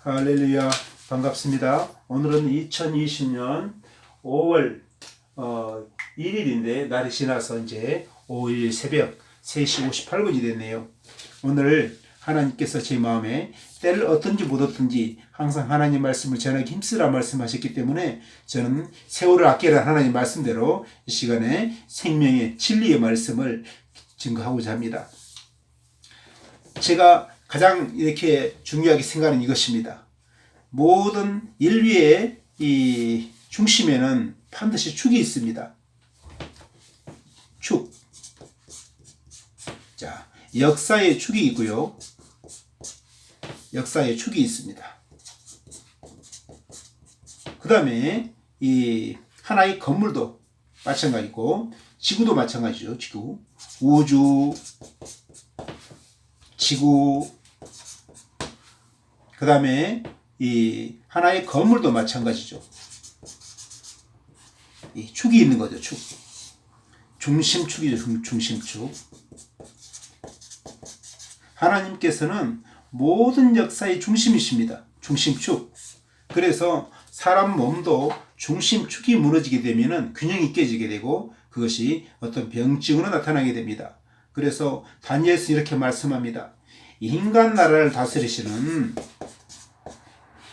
할렐루야, 반갑습니다. 오늘은 2020년 5월 1일인데 날이 지나서 이제 5일 새벽 3시 58분이 됐네요. 오늘 하나님께서 제 마음에 때를 얻든지 못 얻든지 항상 하나님 말씀을 전하기 힘쓰라 말씀하셨기 때문에 저는 세월을 아끼라는 하나님 말씀대로 이 시간에 생명의 진리의 말씀을 증거하고자 합니다. 제가 가장 이렇게 중요하게 생각하는 이것입니다. 모든 인류의 이 중심에는 반드시 축이 있습니다. 축. 자, 역사의 축이 있고요. 역사의 축이 있습니다. 그 다음에 이 하나의 건물도 마찬가지고 지구도 마찬가지죠. 지구, 우주, 지구, 그 다음에 이 하나의 건물도 마찬가지죠. 이 축이 있는 거죠. 축. 중심축이죠. 중심축. 하나님께서는 모든 역사의 중심이십니다. 중심축. 그래서 사람 몸도 중심축이 무너지게 되면 균형이 깨지게 되고 그것이 어떤 병증으로 나타나게 됩니다. 그래서 다니엘서 이렇게 말씀합니다. 인간 나라를 다스리시는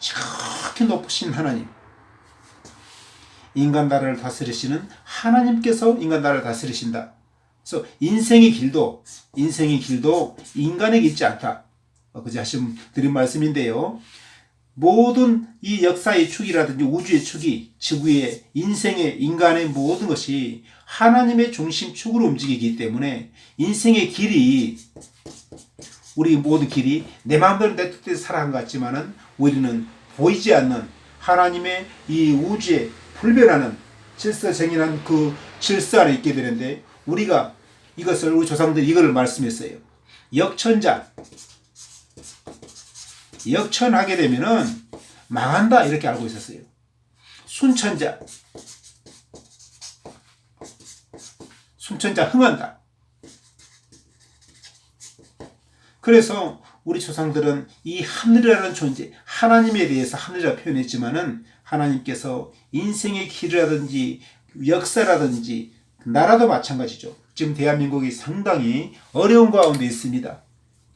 지극히 높으신 하나님, 인간 나라를 다스리시는 하나님께서 인간 나라를 다스리신다. 그래서 인생의 길도 인간에게 있지 않다. 그제 하신 드린 말씀인데요. 모든 이 역사의 축이라든지 우주의 축이 지구의 인생의 인간의 모든 것이 하나님의 중심축으로 움직이기 때문에 인생의 길이 우리 모든 길이 내 마음대로 내 뜻대로 살아간 것 같지만은 우리는 보이지 않는 하나님의 이 우주에 불변하는 질서정연한 그 질서 안에 있게 되는데 우리가 이것을 우리 조상들이 이거를 말씀했어요. 역천하게 되면은 망한다 이렇게 알고 있었어요. 순천자 흥한다. 그래서 우리 조상들은 이 하늘이라는 존재, 하나님에 대해서 하늘이라 표현했지만은 하나님께서 인생의 길이라든지 역사라든지 나라도 마찬가지죠. 지금 대한민국이 상당히 어려운 가운데 있습니다.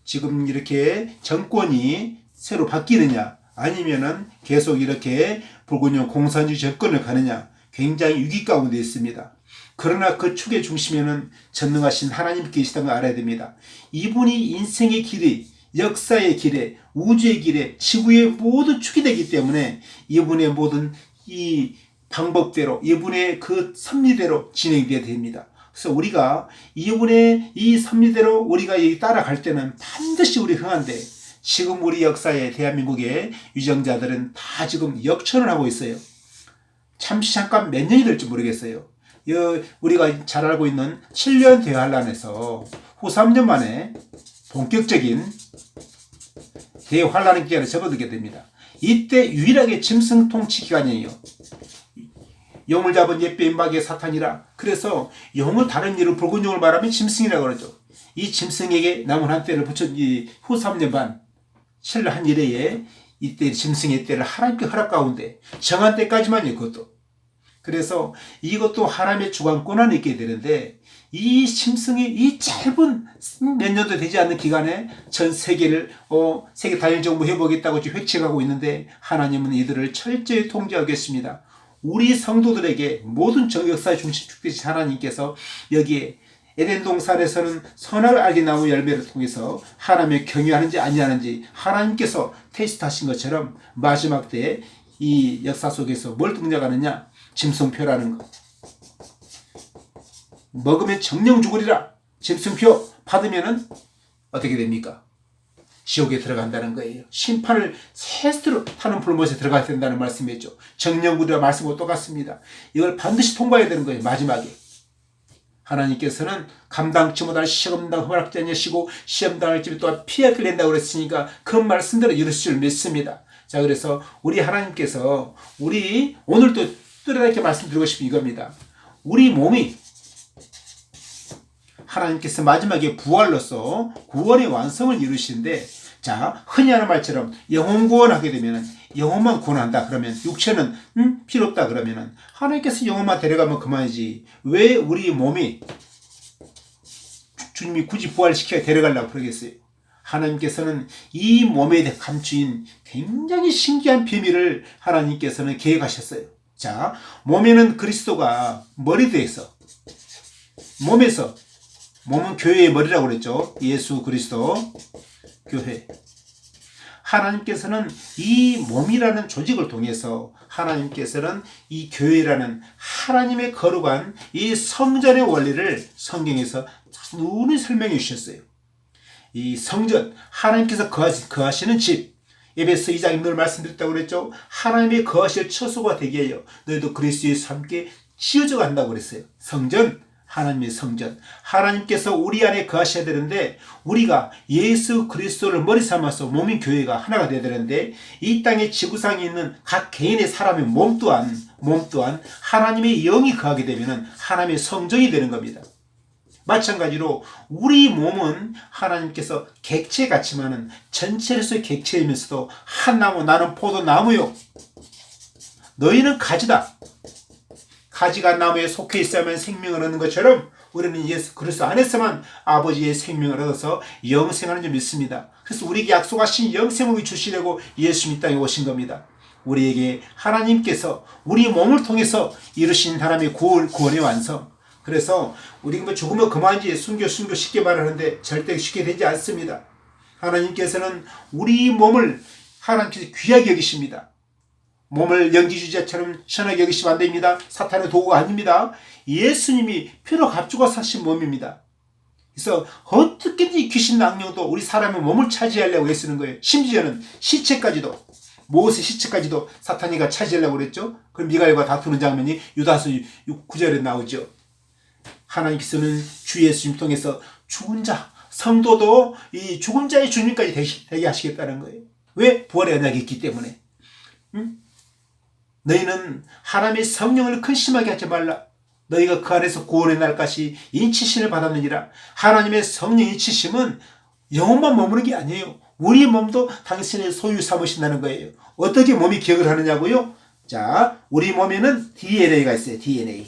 지금 이렇게 정권이 새로 바뀌느냐 아니면은 계속 이렇게 불균형 공산주의 정권을 가느냐 굉장히 위기 가운데 있습니다. 그러나 그 축의 중심에는 전능하신 하나님 계시다는 걸 알아야 됩니다. 이분이 인생의 길이, 역사의 길에, 우주의 길에, 지구의 모든 축이 되기 때문에 이분의 모든 이 방법대로, 이분의 그 섭리대로 진행되어야 됩니다. 그래서 우리가 이분의 이 섭리대로 우리가 따라갈 때는 반드시 우리 흥한데 지금 우리 역사의 대한민국의 유정자들은 다 지금 역천을 하고 있어요. 잠깐 몇 년이 될지 모르겠어요. 우리가 잘 알고 있는 7년 대환란에서 후 3년 만에 본격적인 대환란 기간에 접어들게 됩니다. 이때 유일하게 짐승 통치 기간이에요. 용을 잡은 옛뱀 마귀의 사탄이라. 그래서 용을 다른 이로 붉은 용을 말하면 짐승이라고 그러죠. 이 짐승에게 남은 한 때를 붙여 후 3년 반 신라 한 이래에 이때 짐승의 때를 하나님께 허락 가운데 정한 때까지만요. 그것도. 그래서 이것도 하나님의 주관권 안에 있게 되는데 이 짐승이 이 짧은 몇 년도 되지 않는 기간에 전 세계를 세계 단일정부 회복했다고 지금 획책하고 있는데 하나님은 이들을 철저히 통제하겠습니다. 우리 성도들에게 모든 역사의 중심축 되신 하나님께서 여기에 에덴 동산에서는 선악을 알게 나무 열매를 통해서 하나님의 경외하는지 아니하는지 하나님께서 테스트하신 것처럼 마지막 때에 이 역사 속에서 뭘 등장하느냐? 짐승표라는 것. 먹으면 정령 죽으리라. 짐승표 받으면은 어떻게 됩니까? 지옥에 들어간다는 거예요. 심판을 세스로 타는 불못에 들어가야 된다는 말씀이죠. 정령구리라 말씀과 똑같습니다. 이걸 반드시 통과해야 되는 거예요. 마지막에. 하나님께서는 감당치 못할 시험당 허락지 아니하시고 시험당할 집에 또한 피하게 된다고 그랬으니까 그 말씀대로 이루실 줄 믿습니다. 자, 그래서 우리 하나님께서 우리 오늘 또 뚜렷하게 말씀드리고 싶은 이겁니다. 우리 몸이 하나님께서 마지막에 부활로서 구원의 완성을 이루시는데 자, 흔히 하는 말처럼 영혼 구원하게 되면 영혼만 구원한다 그러면 육체는 필요 없다 그러면 하나님께서 영혼만 데려가면 그만이지 왜 우리 몸이 주님이 굳이 부활시켜 데려가려고 그러겠어요. 하나님께서는 이 몸에 감추인 굉장히 신기한 비밀을 하나님께서는 계획하셨어요. 자, 몸에는 그리스도가 머리대에서 몸은 교회의 머리라고 그랬죠. 예수 그리스도 교회. 하나님께서는 이 몸이라는 조직을 통해서 하나님께서는 이 교회라는 하나님의 거룩한 이 성전의 원리를 성경에서 누누이 설명해 주셨어요. 이 성전, 하나님께서 거하시는 집, 에베소 2장에 늘 말씀드렸다고 그랬죠. 하나님의 거하실 처소가 되게 해요. 너희도 그리스도에서 함께 지어져 간다고 그랬어요. 성전, 하나님의 성전. 하나님께서 우리 안에 거하셔야 되는데 우리가 예수 그리스도를 머리 삼아서 몸인 교회가 하나가 되어야 되는데 이 땅의 지구상에 있는 각 개인의 사람의 몸 또한 하나님의 영이 거하게 되면 하나님의 성전이 되는 겁니다. 마찬가지로 우리 몸은 하나님께서 객체 같지만은 전체로서의 객체이면서도 한 나무 나는 포도나무요 너희는 가지다. 가지가 나무에 속해 있어야만 생명을 얻는 것처럼 우리는 예수 그리스도 안에서만 아버지의 생명을 얻어서 영생하는 줄 믿습니다. 그래서 우리에게 약속하신 영생을 주시려고 예수님 이 땅에 오신 겁니다. 우리에게 하나님께서 우리 몸을 통해서 이루신 하나님의 구원의 완성. 그래서 우리가 죽으면 그만이지 순교 쉽게 말하는데 절대 쉽게 되지 않습니다. 하나님께서는 우리 몸을 하나님께서 귀하게 여기십니다. 몸을 연기주자처럼 천하게 여기시면 안 됩니다. 사탄의 도구가 아닙니다. 예수님이 피로 값주고 사신 몸입니다. 그래서 어떻게든지 귀신 악령도 우리 사람의 몸을 차지하려고 애쓰는 거예요. 심지어는 시체까지도 모세 시체까지도 사탄이가 차지하려고 그랬죠. 그럼 미가엘과 다투는 장면이 유다서 9절에 나오죠. 하나님께서는 주 예수님 통해서 죽은 자, 성도도 이 죽은 자의 주님까지 되게 하시겠다는 거예요. 왜? 부활의 언약이 있기 때문에. 너희는 하나님의 성령을 근심하게 하지 말라. 너희가 그 안에서 구원의 날까지 인치심을 받았느니라. 하나님의 성령 인치심은 영혼만 머무는 게 아니에요. 우리 몸도 당신의 소유 삼으신다는 거예요. 어떻게 몸이 기억을 하느냐고요? 자, 우리 몸에는 DNA가 있어요. DNA.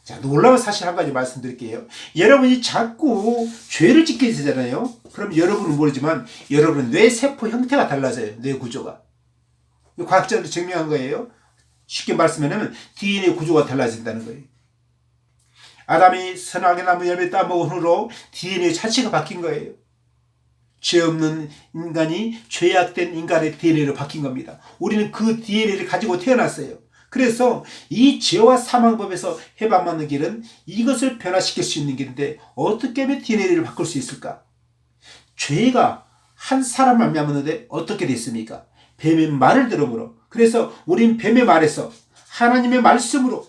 자, 놀라운 사실 한 가지 말씀드릴게요. 여러분이 자꾸 죄를 짓게 되잖아요. 그럼 여러분은 모르지만 여러분 뇌세포 형태가 달라져요. 뇌 구조가. 과학자도 증명한 거예요. 쉽게 말씀하면 DNA 구조가 달라진다는 거예요. 아담이 선악의 나무 열매 따먹은 후로 DNA 자체가 바뀐 거예요. 죄 없는 인간이 죄악된 인간의 DNA로 바뀐 겁니다. 우리는 그 DNA를 가지고 태어났어요. 그래서 이 죄와 사망법에서 해방받는 길은 이것을 변화시킬 수 있는 길인데 어떻게 하면 DNA를 바꿀 수 있을까? 죄가 한 사람 말미암았는데 어떻게 됐습니까? 뱀의 말을 들음으로. 그래서 우린 뱀의 말에서 하나님의 말씀으로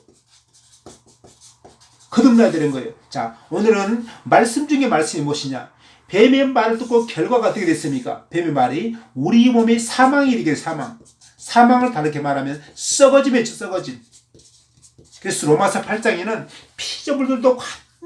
거듭나야 되는 거예요. 자, 오늘은 말씀 중에 말씀이 무엇이냐? 뱀의 말을 듣고 결과가 어떻게 됐습니까? 뱀의 말이 우리 몸의 사망이 이르게 사망을 다르게 말하면 썩어짐. 그래서 로마서 8장에는 피조물들도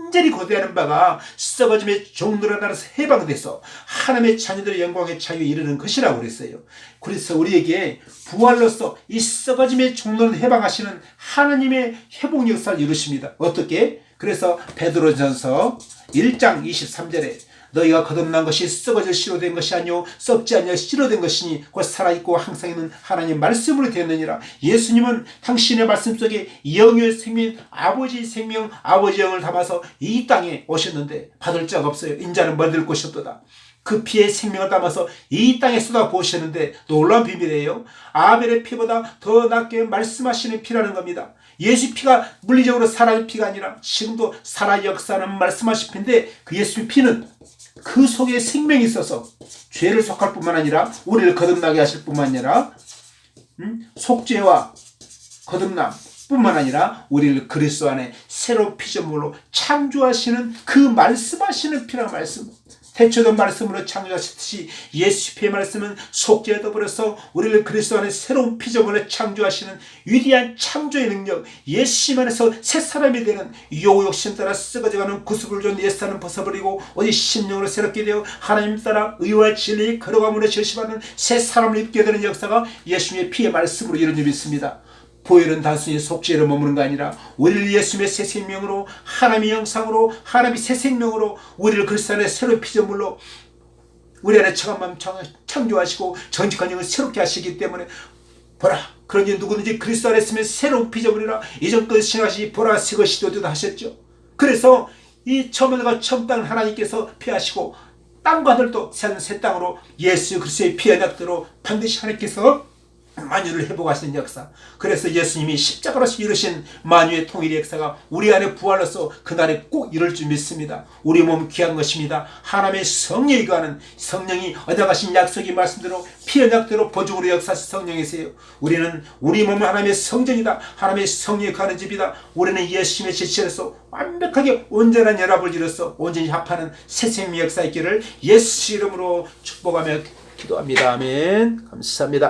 완전히 거대하는 바가 썩어짐의 종들에 따라서 해방돼서 하나님의 자녀들의 영광의 자유에 이르는 것이라고 그랬어요. 그래서 우리에게 부활로서 이 썩어짐의 종들을 해방하시는 하나님의 회복 역사를 이루십니다. 어떻게? 그래서 베드로전서 1장 23절에 너희가 거듭난 것이 썩어질 씨로 된 것이 아니요 썩지 아니하 씨로 된 것이니 곧 살아있고 항상 있는 하나님 말씀으로 되었느니라. 예수님은 당신의 말씀 속에 영의 생명, 아버지의 생명, 아버지의 영을 담아서 이 땅에 오셨는데 받을 자가 없어요. 인자는 멀들 곳이 없도다. 그 피의 생명을 담아서 이 땅에 쏟아부으셨는데 놀라운 비밀이에요. 아벨의 피보다 더 낫게 말씀하시는 피라는 겁니다. 예수 피가 물리적으로 살아의 피가 아니라 지금도 살아 역사하는 말씀하신 피인데 그 예수의 피는 그 속에 생명이 있어서 죄를 속할 뿐만 아니라 우리를 거듭나게 하실 뿐만 아니라 속죄와 거듭남 뿐만 아니라 우리를 그리스도 안에 새로운 피조물로 창조하시는 그 말씀하시는 피라는 말씀. 태초된 말씀으로 창조하셨듯이 예수 피의 말씀은 속죄에 더불어서 우리를 그리스도 안에 새로운 피조물을 창조하시는 위대한 창조의 능력, 예수 안에서 새 사람이 되는 욕심 따라 썩어져가는 구습을 준 옛사람은 벗어버리고 오직 심령으로 새롭게 되어 하나님 따라 의와 진리의 걸어감으로 절시받는 새 사람을 입게 되는 역사가 예수님의 피의 말씀으로 이루어져 있습니다. 보혈은 단순히 속죄로 머무는 거 아니라 우리를 예수님의 새 생명으로, 하나님의 영상으로, 하나님의 새 생명으로, 우리를 그리스도 안에 새로운 피조물로 우리 안에 처음 창조하시고 정직한 영을 새롭게 하시기 때문에 보라, 그러니 누구든지 그리스도 안에 있으면 새로운 피조물이라 이전 것이 지나가시 보라 새 것이 되었다 하셨죠. 그래서 이 처음과 처음 땅을 하나님께서 피하시고 땅과 하늘도 새 땅으로 예수 그리스도의 피의 약대로 반드시 하나님께서 만유를 회복하시는 역사. 그래서 예수님이 십자가로서 이루신 만유의 통일의 역사가 우리 안에 부활로서 그날에 꼭 이룰 줄 믿습니다. 우리 몸 귀한 것입니다. 하나님의 성령이 거하는, 성령이 언약하신 약속의 말씀대로 피의 약대로 보증으로 역사하신 성령이세요. 우리는 우리 몸은 하나님의 성전이다. 하나님의 성령이 거하는 집이다. 우리는 예수님의 지체로서 완벽하게 온전한 연합을 이뤄서 온전히 합하는 새 생명 역사 있기를 예수 이름으로 축복하며 기도합니다. 아멘. 감사합니다.